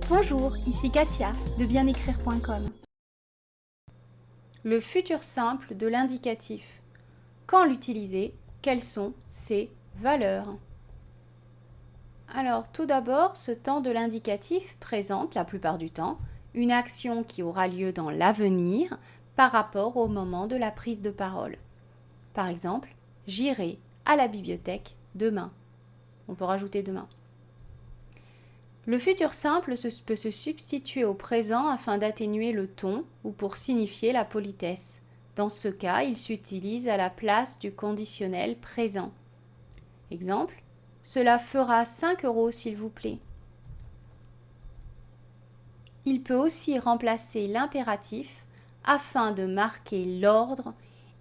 Bonjour, ici Katia de bienécrire.com. Le futur simple de l'indicatif. Quand l'utiliser? Quelles sont ses valeurs? Alors, tout d'abord, ce temps de l'indicatif présente, la plupart du temps, une action qui aura lieu dans l'avenir par rapport au moment de la prise de parole. Par exemple, j'irai à la bibliothèque demain. On peut rajouter demain. Le futur simple peut se substituer au présent afin d'atténuer le ton ou pour signifier la politesse. Dans ce cas, il s'utilise à la place du conditionnel présent. Exemple, cela fera 5 € s'il vous plaît. Il peut aussi remplacer l'impératif afin de marquer l'ordre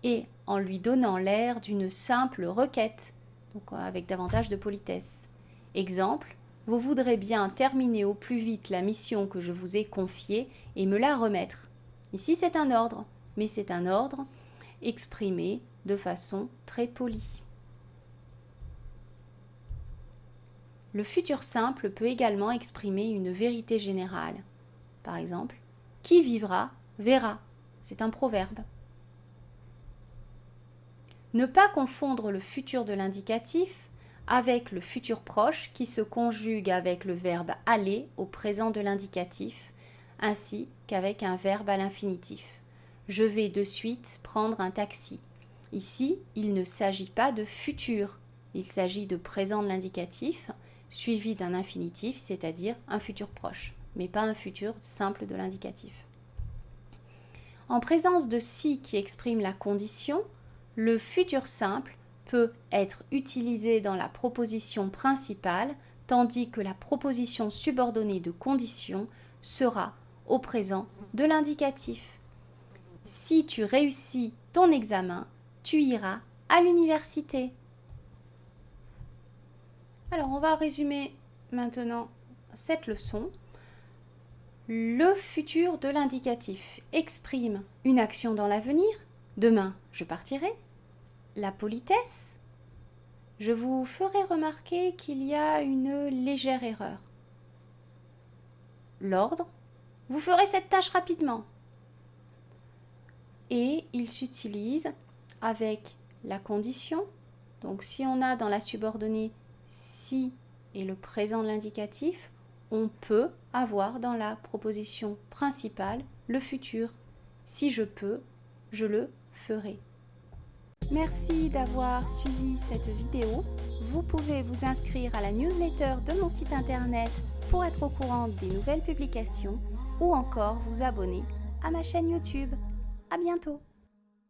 et en lui donnant l'air d'une simple requête, donc avec davantage de politesse. Exemple, vous voudrez bien terminer au plus vite la mission que je vous ai confiée et me la remettre. Ici, c'est un ordre, mais c'est un ordre exprimé de façon très polie. Le futur simple peut également exprimer une vérité générale. Par exemple, qui vivra, verra. C'est un proverbe. Ne pas confondre le futur de l'indicatif avec le futur proche qui se conjugue avec le verbe aller au présent de l'indicatif, ainsi qu'avec un verbe à l'infinitif. Je vais de suite prendre un taxi. Ici, il ne s'agit pas de futur, il s'agit de présent de l'indicatif suivi d'un infinitif, c'est-à-dire un futur proche, mais pas un futur simple de l'indicatif. En présence de si qui exprime la condition, le futur simple peut être utilisé dans la proposition principale, tandis que la proposition subordonnée de condition sera au présent de l'indicatif. Si tu réussis ton examen, tu iras à l'université. Alors, on va résumer maintenant cette leçon. Le futur de l'indicatif exprime une action dans l'avenir. Demain, je partirai. La politesse. Je vous ferai remarquer qu'il y a une légère erreur. L'ordre. Vous ferez cette tâche rapidement. Et il s'utilise avec la condition. Donc, si on a dans la subordonnée si et le présent de l'indicatif, on peut avoir dans la proposition principale le futur. Si je peux, je le ferai. Merci d'avoir suivi cette vidéo. Vous pouvez vous inscrire à la newsletter de mon site internet pour être au courant des nouvelles publications ou encore vous abonner à ma chaîne YouTube. À bientôt!